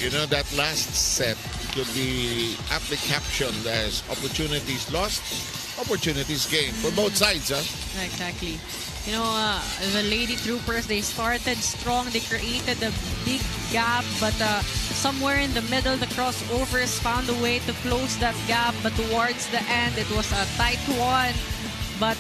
You know, that last set could be aptly captioned as opportunities lost, opportunities gained for both sides, huh? Exactly. You know, the Lady Troopers, they started strong. They created a big gap, but somewhere in the middle, the crossovers found a way to close that gap. But towards the end, it was a tight one. But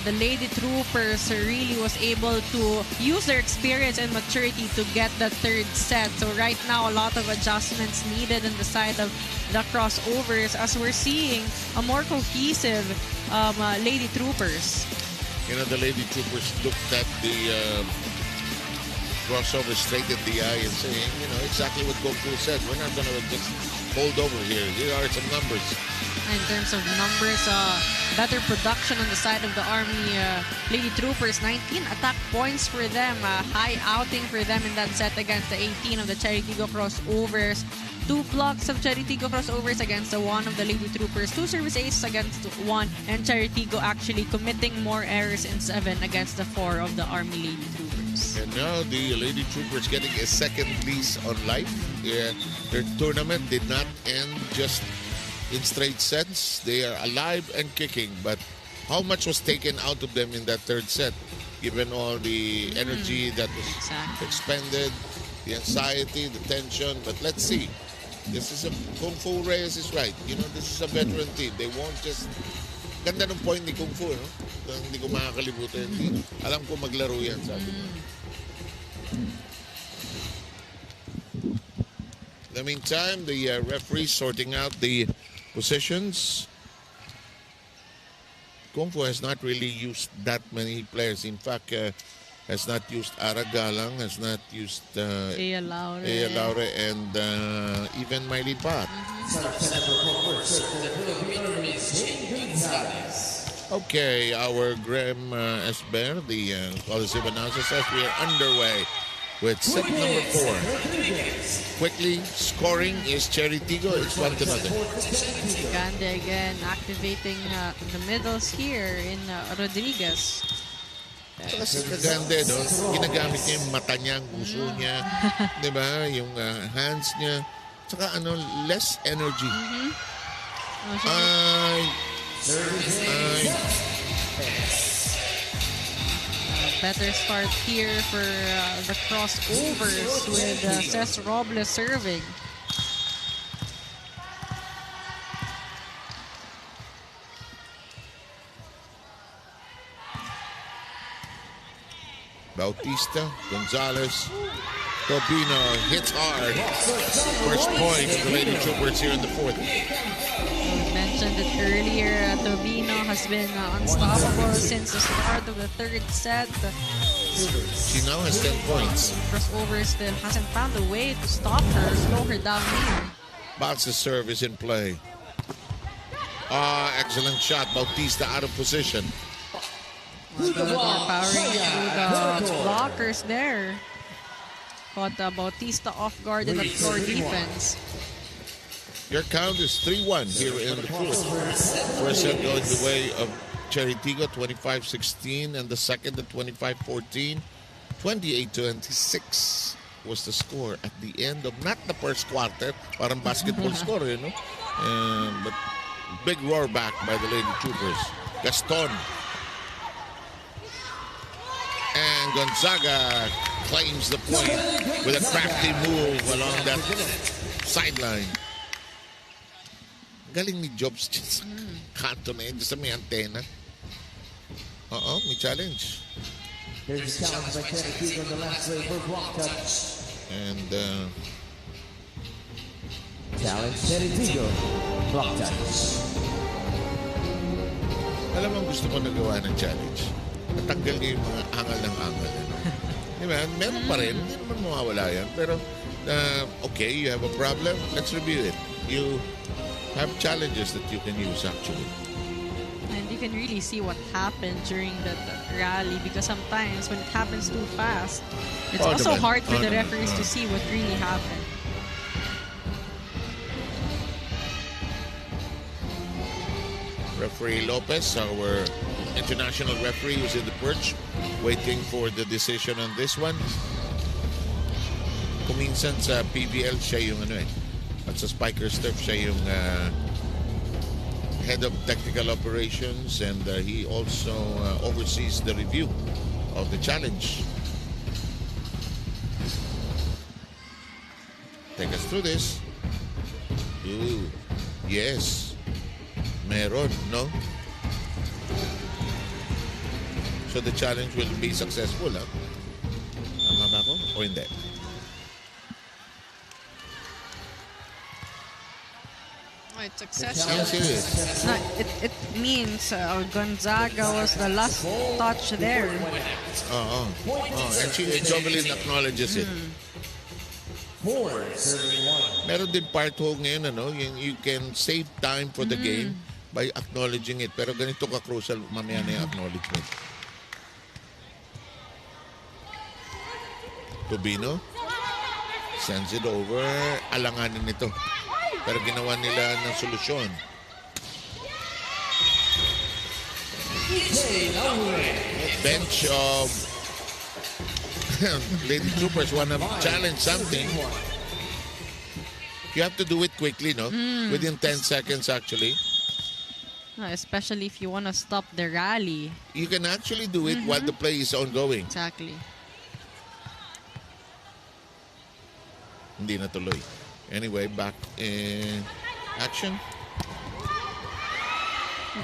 the Lady Troopers really was able to use their experience and maturity to get the third set. So right now, a lot of adjustments needed on the side of the crossovers as we're seeing a more cohesive Lady Troopers. You know, the Lady Troopers looked at the crossover straight in the eye and saying, you know, exactly what Goku said. We're not going to just hold over here. Here are some numbers. In terms of numbers, better production on the side of the Army Lady Troopers. 19 attack points for them. High outing for them in that set against the 18 of the Cheritigo crossovers. 2 blocks of Cheritigo crossovers against the 1 of the Lady Troopers. 2 service aces against 1. And Cheritigo actually committing more errors in 7 against the 4 of the Army Lady Troopers. And now the Lady Troopers getting a second lease on life. Yeah, their tournament did not end just in straight sets. They are alive and kicking. But how much was taken out of them in that third set? Given all the energy that was expended, the anxiety, the tension. But let's see. This is a Kung Fu Reyes is right. You know, this is a veteran team. They won't just... Ganda ng point ni Kung Fu, no? Hindi ko makakalimutan. Alam ko maglaro yan, sabi ko. In the meantime, the referee sorting out the positions. Kung Fu has not really used that many players. In fact, has not used Aragalang, has not used Ea Laure, and even Miley Pat. Okay, our Graham Esber, the Coliseum announcer, says we are underway with set number 4. Quickly scoring is Cheritigo. It's 1-0. Gande again activating the middles here in Rodriguez. Kasi Kagande, no? Ginagamit niya yung mata niya, ang puso niya, di ba? Yung hands niya. Tsaka less energy. Better start here for the crossovers with Cesc Robles serving. Bautista, Gonzalez, Tobino hits hard. First point of the Lady Troopers here in the 4th. We mentioned it earlier, Tobino has been unstoppable since the start of the third set. She now has 10 points. Crossover still hasn't found a way to stop her, slow her down here. Bounce's serve is in play. Excellent shot. Bautista out of position. Powering through the blockers there. Caught Bautista off guard in the floor defense. Your count is 3-1 here in the 4th. First set going the way of Cheritigo, 25-16, and the second at 25-14. 28-26 was the score at the end of not the first quarter, parang basketball score, you know. But big roar back by the Lady Troopers. Gaston. And Gonzaga claims the point with a crafty move along that sideline. Galing ni Jobs sa kanto na yun, sa may antena. May challenge. There's a challenge by Cheritigo on the last play for block touch. And challenge Cheritigo, block touch. Alam mo, gusto ko nagawa ng challenge. Natanggal niya yung mga angal ng angal. Diba? Meron pa rin. Hindi naman mawawala yan. Pero, okay, you have a problem. Let's review it. You have challenges that you can use, actually. And you can really see what happened during that rally because sometimes when it happens too fast, it's also hard for the referees to see what really happened. Referee Lopez, our international referee, who's in the perch, waiting for the decision on this one. Kuminsan sa PBL siya yung ano eh. At sa Spikers Turf siya yung head of technical operations, and he also oversees the review of the challenge. Take us through this. Ooh, yes. Meron, no? So the challenge will be successful, ha? Tama ba ako? O hindi? Oh, it's successful. Yes, it is. No, it means Gonzaga was the last touch there. Oh, and Jovelyn acknowledges it. Meron din part ho ngayon, ano, you can save time for the game by acknowledging it. Pero ganito ka-crucial, mamaya na yung acknowledgement. Tubino sends it over. Alanganin nito. Pero ginawa nila ng solusyon. Bench of Lady Troopers want to challenge something. You have to do it quickly, no? Within 10 seconds, actually. Especially if you want to stop the rally. You can actually do it while the play is ongoing. Exactly. Hindi natuloy. Anyway, back in action.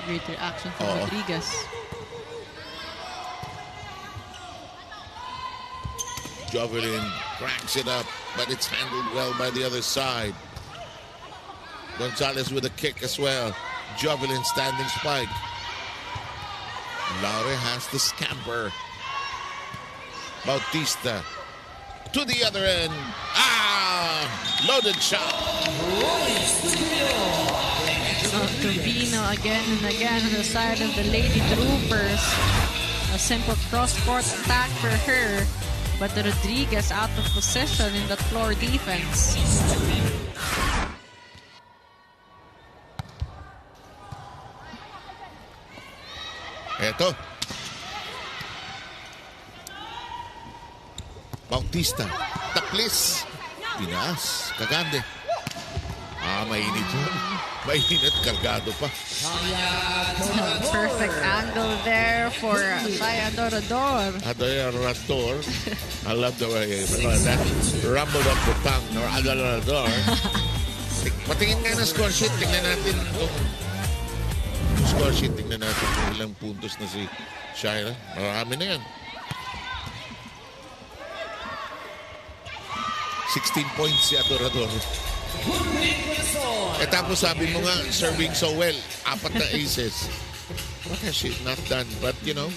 Great reaction from Rodriguez. Jovelyn cracks it up, but it's handled well by the other side. Gonzalez with a kick as well. Jovelyn standing spike. Laure has the scamper. Bautista to the other end. Loaded shot. Tubino again and again on the side of the Lady Troopers. A simple cross-court attack for her, but Rodriguez out of position in the floor defense. Eto. Bautista. Taplis. Pinas. Kagande. Mainit yun. Mainit. Kargado pa. Perfect angle there for Shai Adorador. Adorador. I love the way that rumbled up the tongue. Or Adorador. Patingin nga na score sheet. Tingnan natin itong score sheet. Tingnan natin kung ilang puntos na si Shaira. Marami na yan. 16 points si Adorador. Tapos sabi mo nga, serving so well. 4 na aces. What has she not done? But, you know,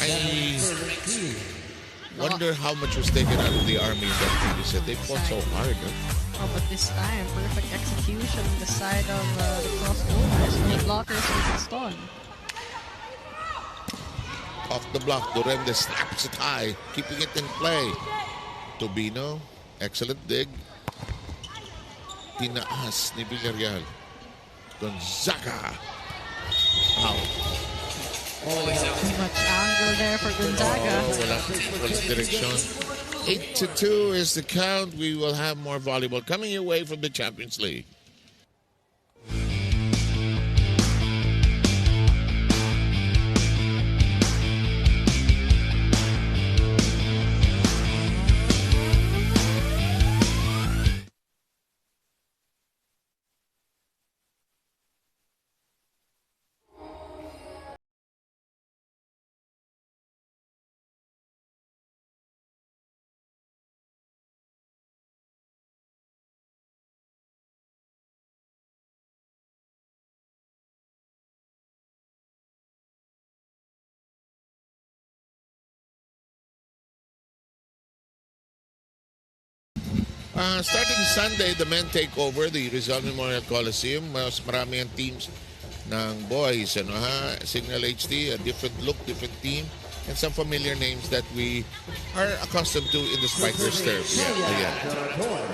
I wonder how much was taken out of the Army in that previous set. They fought so hard. Oh, but this time, perfect execution on the side of the crossovers. No blockers with the stone. Off the block, Durende snaps it high, keeping it in play. Tubino. Excellent dig. Tinaas ni Villarreal. Gonzaga. Out. Too much angle there for Gonzaga. Walang direksyon. 8-2 is the count. We will have more volleyball coming your way from the Champions League. Starting Sunday, the men take over the Rizal Memorial Coliseum. Mas marami ang teams ng boys. Ano, ha? Signal HD, a different look, different team, and some familiar names that we are accustomed to in the Spikers turf.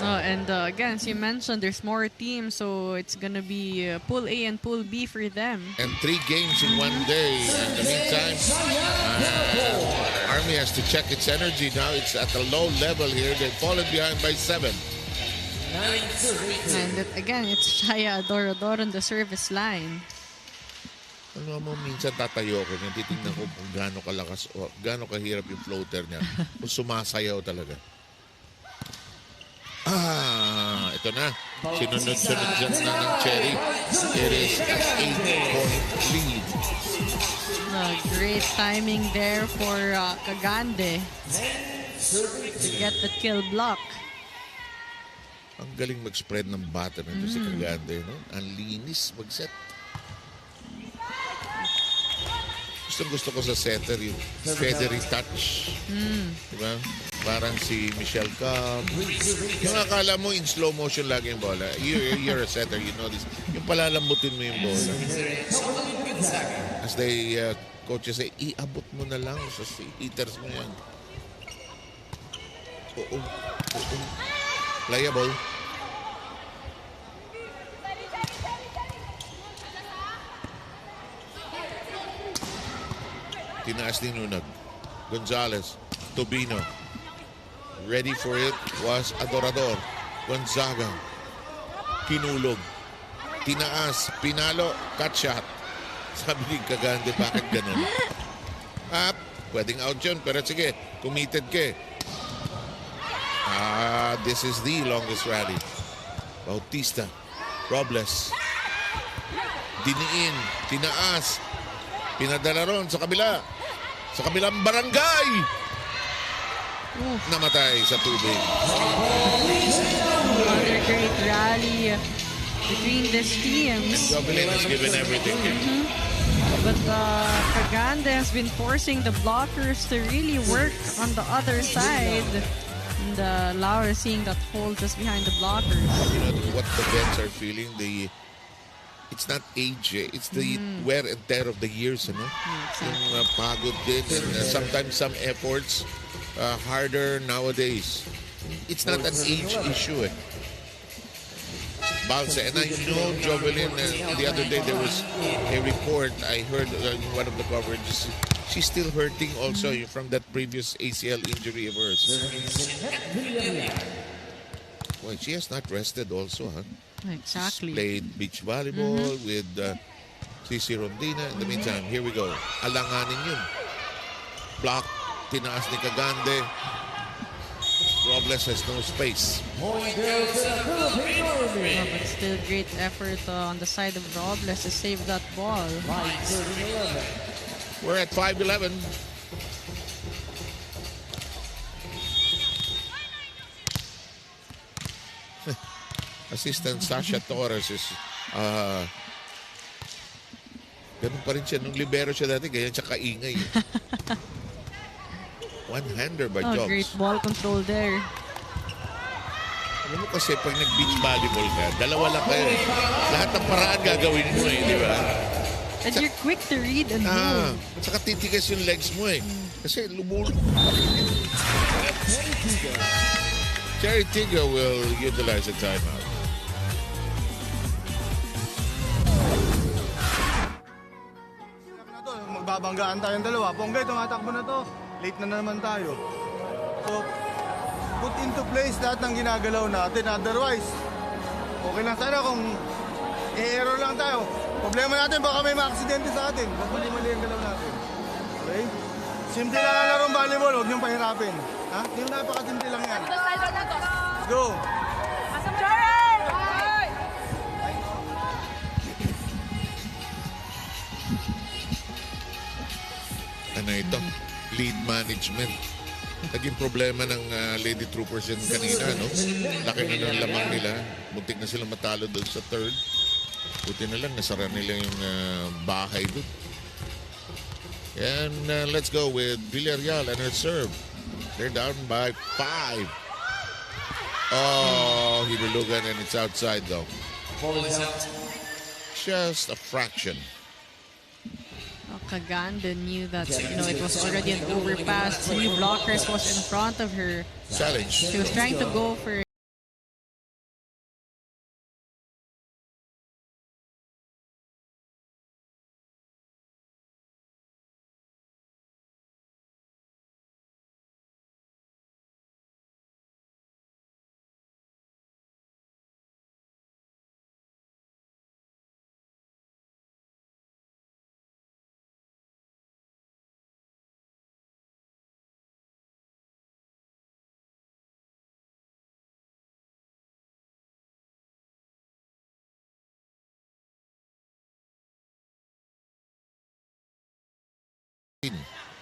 And again, as you mentioned, there's more teams, so it's gonna be Pool A and Pool B for them. And 3 games in one day. In the meantime, Army has to check its energy now. It's at a low level here. They've fallen behind by 7. And again, it's Shaya Adorador on the service line. Ano mo, minsan tatayo ko, titignan ko kung gaano kalakas o gaano kahirap yung floater niya. Kung sumasayaw talaga. Ito na. Sinunod-sunod dyan na ng Cherry. It is an 8-point lead. Great timing there for Kagande to get the kill block. Ang galing mag-spread ng batter nito si Kagande. No? Ang linis mag-set. Gusto ko sa setter yung feathery touch. Diba? Parang si Michelle Cobb. Yung akala mo in slow motion lagi yung bola. You're a setter, you know this. Yung palalambutin mo yung bola. As they coaches say, iabot mo na lang sa hitters mo yan. Oo. Playable. Tinaas ni Nunag. Gonzalez. Tobino. Ready for it was Adorador. Gonzaga. Kinulog. Tinaas. Pinalo. Cut shot. Sabi ni Kagande, bakit ganun? Pwedeng out yun. Pero sige, committed ka. This is the longest rally. Bautista. Robles. Diniin. Tinaas. Pinadala ron sa kabila. Sa kabilang barangay. Namatay sa tubig. Another great rally between these teams. Jovelyn has given everything. But Kagande has been forcing the blockers to really work on the other side. And Laura seeing that hole just behind the blockers. You know what the vets are feeling? It's not age, it's the wear and tear of the years, ano? Yung pagod din, and sometimes some efforts harder nowadays. It's not an age issue, Balsa, and I know Jovelyn, the other day there was a report I heard in one of the coverages. She's still hurting also from that previous ACL injury of hers. Boy, she has not rested also, huh? Exactly. She's played beach volleyball with CC Rondina. In the meantime, here we go. Alanganin yun. Block. Tinaas ni Kagande. Robles has no space. But still great effort on the side of Robles to save that ball. We're at 5-11. Assistant Sasha Torres is ganun pa rin siya. Nung libero siya dati, ganyan siya kaingay. One-hander by Jobs. Great ball control there. Alam mo kasi pag nag-beach volleyball ka, dalawa lang kayo. Lahat ng paraan gagawin mo di ba? And you're quick to read and move. Saka titigas yung legs mo Kasi lumulog. Cherry Tiga will utilize a timeout. Magbabanggaan tayong dalawa. Ponggay, tumatakbo na to. Late na naman tayo. So, put into place lahat ng ginagalaw natin. Otherwise, okay lang sana kung i-error lang tayo. Problema natin, baka may ma-aksidente sa atin. Pag mali-mali ang galaw natin. Okay? Simple lang ang larong volleyball, huwag niyong pahirapin. Ha? Yung napakasimple lang yan. Go! Ano ito? Lead management. Naging problema ng Lady Troopers yan kanina, no? Laki na ng lamang nila. Muntik na silang matalo doon sa third. Buti na lang, nasara nila yung bahay doon. And let's go with Villarreal and her serve. They're down by 5. Oh, hinulugan and it's outside though. Just a fraction. Kagande knew that it was already an overpass. Three blockers was in front of her. Challenge. She was trying to go for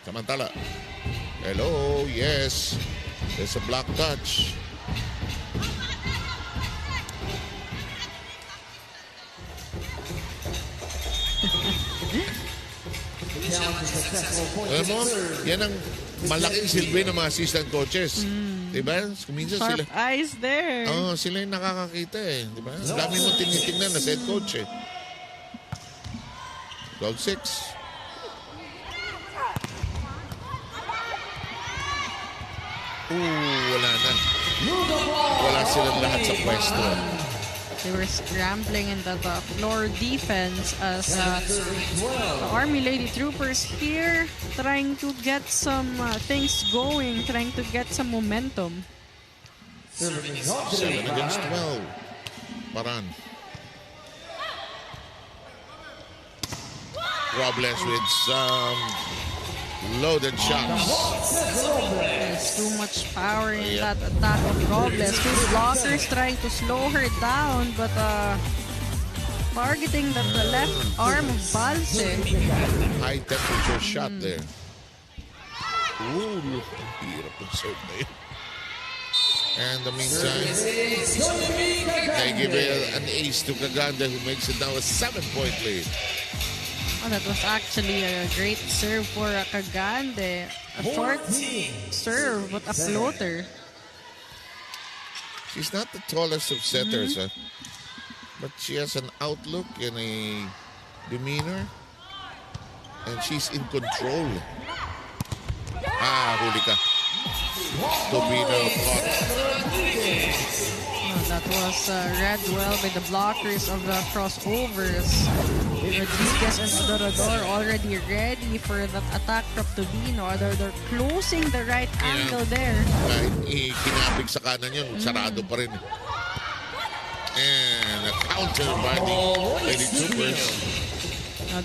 Samantala. Hello, yes. There's a block touch. Alam mo, yan ang malaking silbi ng mga assistant coaches. Diba? Kuminsan Sharp sila. eyes there. Oo, sila yung nakakakita eh. Diba? Ang dami mo tinitingnan na head coach eh. 12-6. Wala na. Wala silang lahat sa pwesto. They were scrambling in the floor defense as the Army Lady Troopers here trying to get some things going, trying to get some momentum. 7 against 12. Paran. Robles with some loaded shots. There's too much power in that attack of Robles. Two blockers trying to slow her down, but targeting the left arm of Balse. High temperature shot there. Ooh, hirap ng serve na yun. And in the meantime, they give an ace to Kaganda, who makes it now a 7-point lead. Oh, that was actually a great serve for Kagande. A short serve, but a floater. She's not the tallest of setters, but she has an outlook and a demeanor, and she's in control. Huli ka. Tobino caught. Oh, that was read well by the blockers of the crossovers. Rodriguez and Dorador already ready for that attack from Tobino. They're closing the right angle there. Kahit kinapig sa kanan yun, sarado pa rin. And a counter by the Lady Troopers.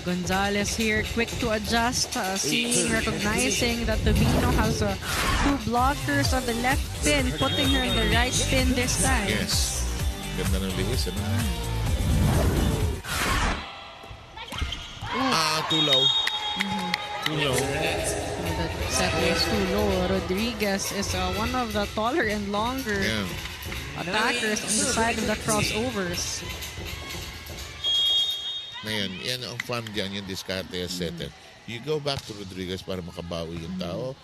Gonzalez here, quick to adjust, recognizing that Tobino has two blockers on the left pin, putting her in the right pin this time. Yes. Ganda ng lihis, ano? Too low. Too low. That set was too low. Rodriguez is one of the taller and longer attackers on the side of the crossovers. Ngayon, yan ang fun dyan, yung diskarte as setter. You go back to Rodriguez para makabawi yung tao.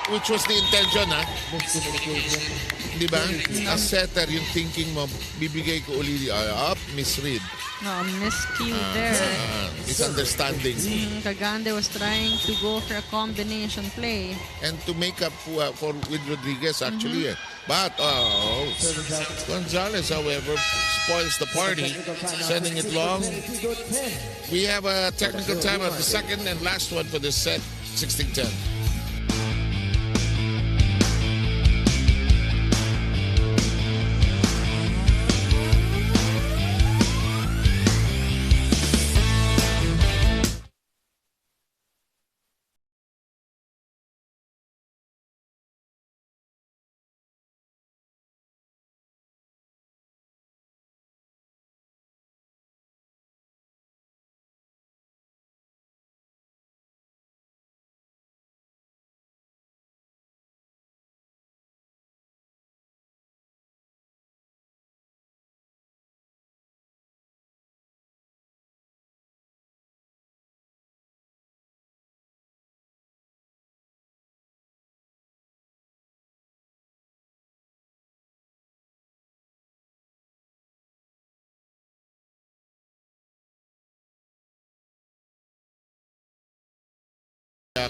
Which was the intention, ha? Di ba? As setter, yung thinking mo, bibigay ko uli, up, misread. No, miscue there. Misunderstanding. Kagande was trying to go for a combination play. And to make up for with Rodriguez, actually. But, Gonzalez, however, spoils the party, sending it long. We have a technical time of the second and last one for this set, 16-10.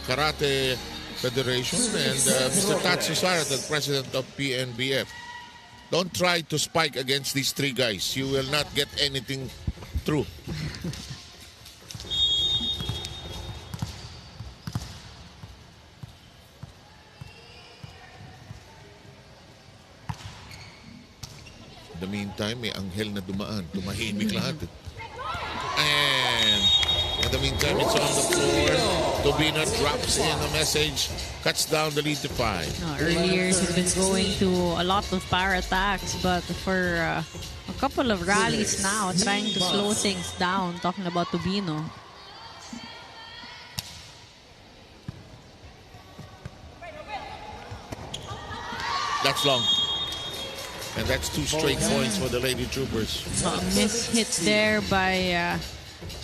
Karate Federation and Mr. Tatsu Sara, the president of PNBF. Don't try to spike against these three guys. You will not get anything through. In the meantime, may anghel na dumaan. Tumahimik lahat. And in the meantime, it's on the floor. Tobino drops in a message, cuts down the lead to 5. Earlier, he's been going to a lot of power attacks, but for a couple of rallies now, trying to slow things down, talking about Tobino. That's long. And that's 2 straight points for the Lady Troopers. Miss hits there by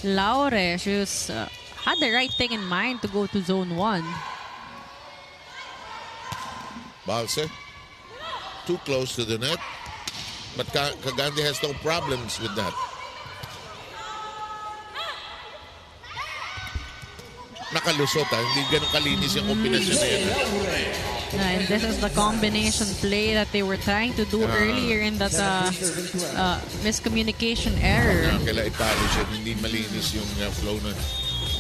Laure. She was, had the right thing in mind to go to zone 1. Balser, too close to the net. But Cagande has no problems with that. Nakalusot hindi ganun kalinis yung kombinasyon na yan. And this is the combination play that they were trying to do earlier in that miscommunication error. Kailangan i-polish yun, hindi malinis yung flow na.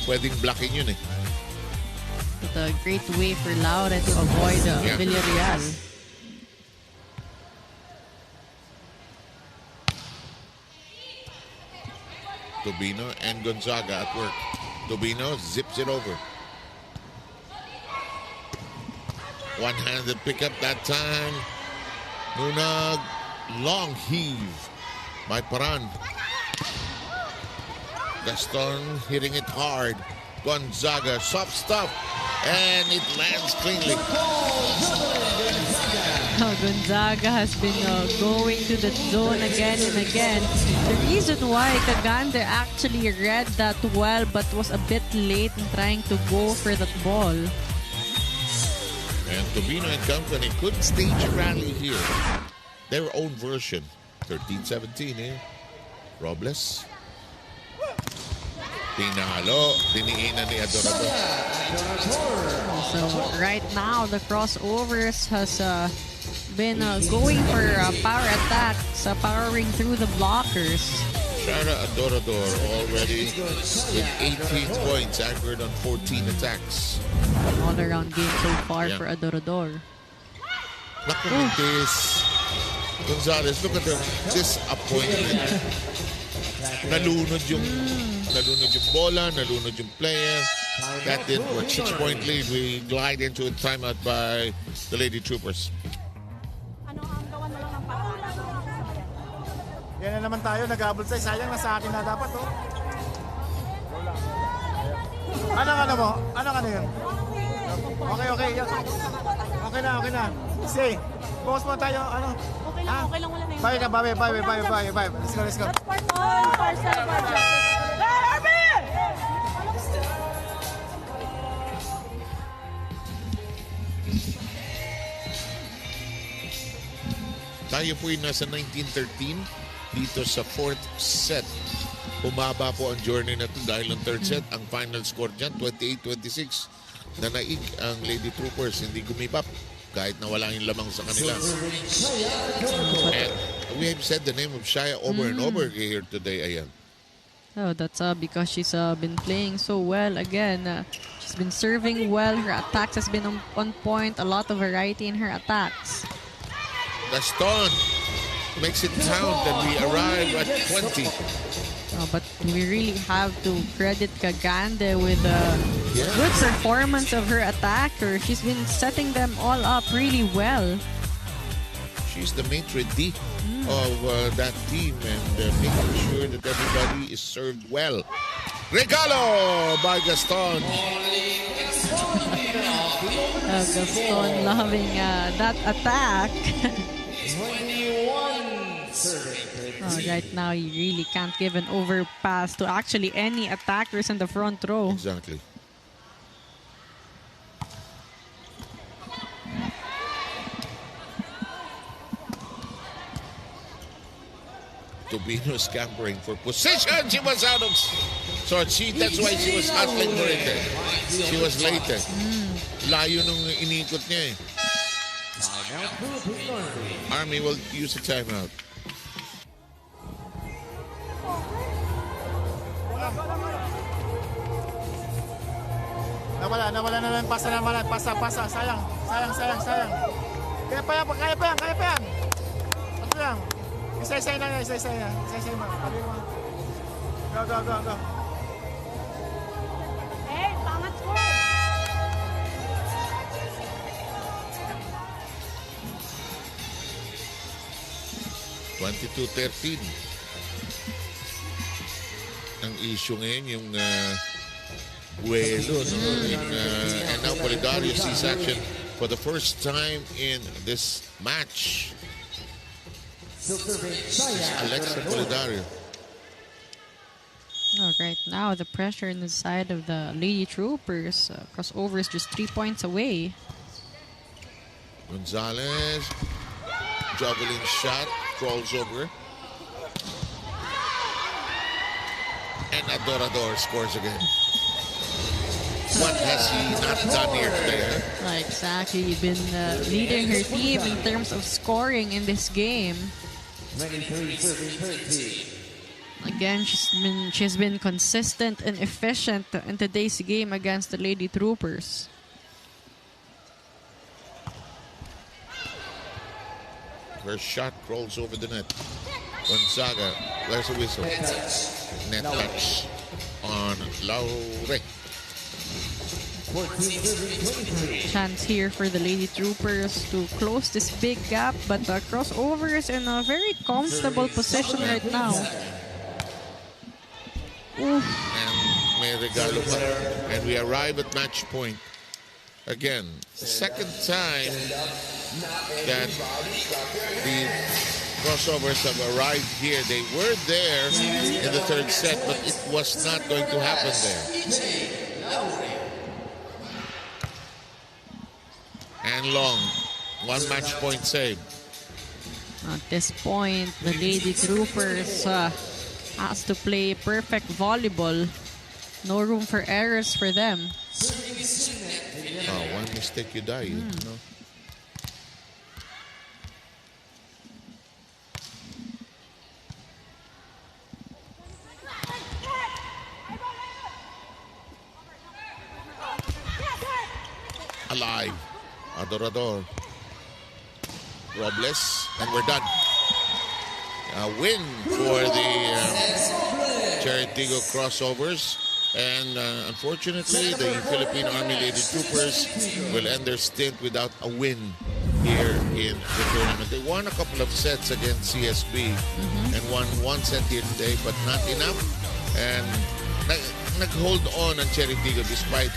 Pwedeng blocking yun eh. But a great way for Laura to avoid Villarreal. Tubino and Gonzaga at work. Tubino zips it over. One-handed pickup that time. Nunag, long heave by Paran. Gaston hitting it hard. Gonzaga, soft stuff. And it lands cleanly. Gonzaga has been going to the zone again and again. The reason why Cagande actually read that well but was a bit late in trying to go for that ball. And Tubino and company could stage a rally here. Their own version. 13-17 here. Robles. Tinalo. Diniinan ni Adorador. So right now the crossovers has been going for power attacks, powering through the blockers. Shara Adorador already with 18 points, anchored on 14 attacks. All-around game so far for Adorador. Look at this. Gonzalez, look at the disappointment. Nalunod yung bola, nalunod yung player. That didn't work. 6-point lead. We glide into a timeout by the Lady Troopers. Yan na naman tayo, nag-abot sa'yo. Sayang na sa akin na dapat, oh. Ano mo? Ano yun? Okay. Okay na. Say, focus mo tayo, ano? Okay lang, wala na yun. Bye. Let's go. Tayo po'y nasa 19-13 dito sa 4th set. Humaba po ang journey na ito dahil ang 3rd set, ang final score dyan, 28-26. Nanaig ang Lady Troopers, hindi gumibap kahit na wala yung lamang sa kanila. And we have said the name of Shaya over and over here today, ayan. Oh, that's because she's been playing so well again. She's been serving well. Her attacks has been on point. A lot of variety in her attacks. Gaston makes it count and we arrive at 20. But we really have to credit Cagande with the good performance of her attacker. She's been setting them all up really well. She's the maitre d' of that team and making sure that everybody is served well. Regalo by Gaston. Gaston loving that attack. Right now, you really can't give an overpass to actually any attackers in the front row. Exactly. Tubino scampering for position. She was out of sorts. That's why she was hustling for it. She was late. Layo nung inikot niya eh. Army will use a timeout. Nawala na lang. Pasa. Sayang. Kaya pa yan. Ano lang? Isa-isa na. Go. Eh, pangat score! 22-13. Ang issue ngayon yung buwelo, no? And now Polidario C-section for the first time in this match. Alexa Polidario. Right now, the pressure on the side of the Lady Troopers. Crossover is just 3 points away. Gonzalez, juggling shot, crawls over. And Adorador scores again. What has he not done here today? Exactly. Been leading her team in terms of scoring in this game. 23 serving 30. Again, she's been consistent and efficient in today's game against the Lady Troopers. Her shot crawls over the net. Gonzaga, there's a whistle. Net touch on Laure. 14 serving 23. Chance here for the Lady Troopers to close this big gap, but Crossover is in a very comfortable position right now. Oof. And may regalo pa. And we arrive at match point. Again, the second time that the Crossovers have arrived here. They were there in the third set, but it was not going to happen there. And long, one match point save. At this point, the Lady Troopers has to play perfect volleyball. No room for errors for them. Oh, one mistake you die. You know? Alive. Adorador. Robles. And we're done. A win for the Cheritigo Crossovers. And unfortunately, the Philippine Army Lady Troopers will end their stint without a win here in the tournament. They won a couple of sets against CSB and won one set here today, but not enough. And nag-hold on ang Cheritigo despite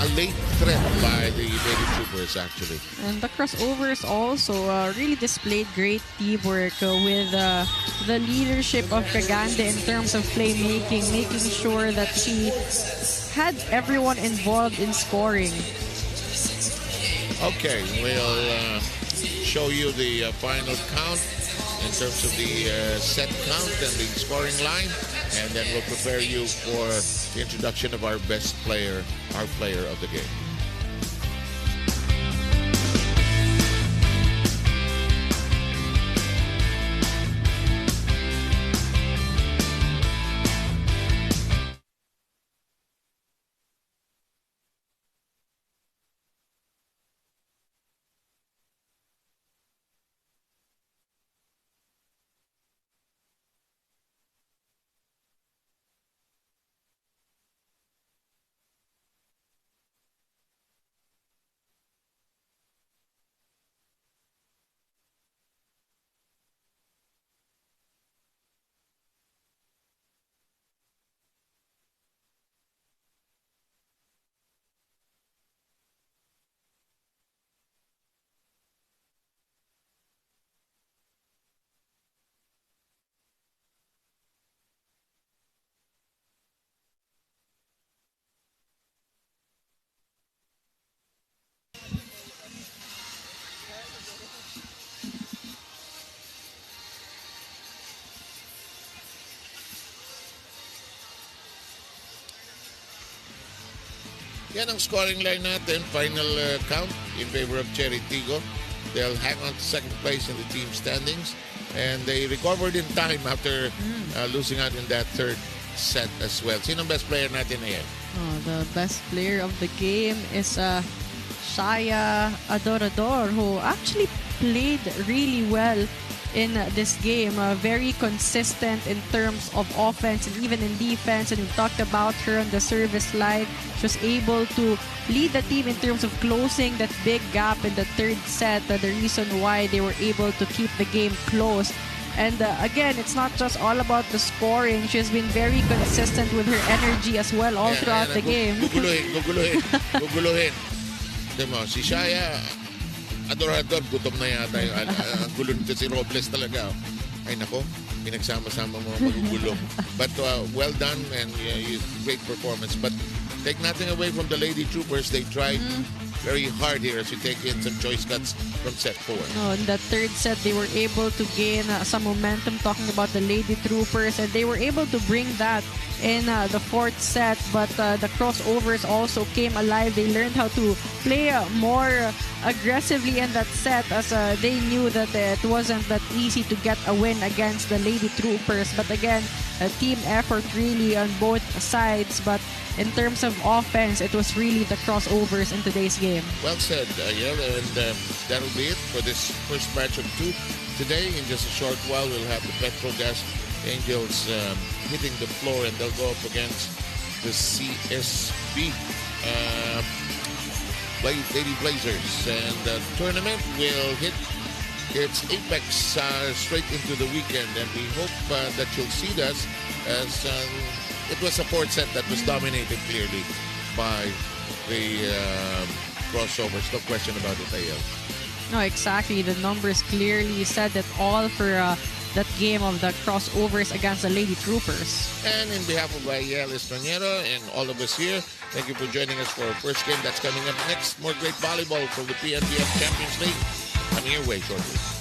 a late threat by the Lady Troopers, actually. And the Crossovers also really displayed great teamwork with the leadership of Cagande in terms of playmaking, making sure that she had everyone involved in scoring. Okay, we'll show you the final count in terms of the set count and the scoring line, and then we'll prepare you for the introduction of our best player, our player of the game. Yan ang scoring line natin. Final count in favor of Cheritigo. They'll hang on to second place in the team standings. And they recovered in time after losing out in that third set as well. Sino ang best player natin ngayon? The best player of the game is Shaya Adorador, who actually played really well in this game. Very consistent in terms of offense and even in defense. And we talked about her on the service line. She was able to lead the team in terms of closing that big gap in the third set. The reason why they were able to keep the game close. And again, it's not just all about the scoring. She's been very consistent with her energy as well all throughout the game. Guguluhin. Diba, si Shaya, adorador, gutom na yata yung ang gulo nito si Robles talaga. Ay nako, pinagsama-sama mo magugulo. But well done and great performance. But take nothing away from the Lady Troopers. They tried very hard here as you take in some choice cuts from set 4. No, in the third set, they were able to gain some momentum talking about the Lady Troopers, and they were able to bring that in the fourth set. But the crossovers also came alive. They learned how to play more aggressively in that set as they knew that it wasn't that easy to get a win against the Lady Troopers. But again, a team effort really on both sides. But in terms of offense, it was really the crossovers in today's game. Well said, Ayel, and that'll be it for this first match of 2. Today, in just a short while, we'll have the Petrogas Angels hitting the floor, and they'll go up against the CSB Lady Blazers. And the tournament will hit its apex straight into the weekend, and we hope that you'll see us as it was a fourth set that was dominated clearly by the crossovers. No question about it, Ayel. No, exactly. The numbers clearly said it all for that game of the crossovers against the Lady Troopers. And in behalf of Ayel Estranero and all of us here, thank you for joining us for our first game. That's coming up next. More great volleyball from the PNBF Champions League. Coming your way shortly.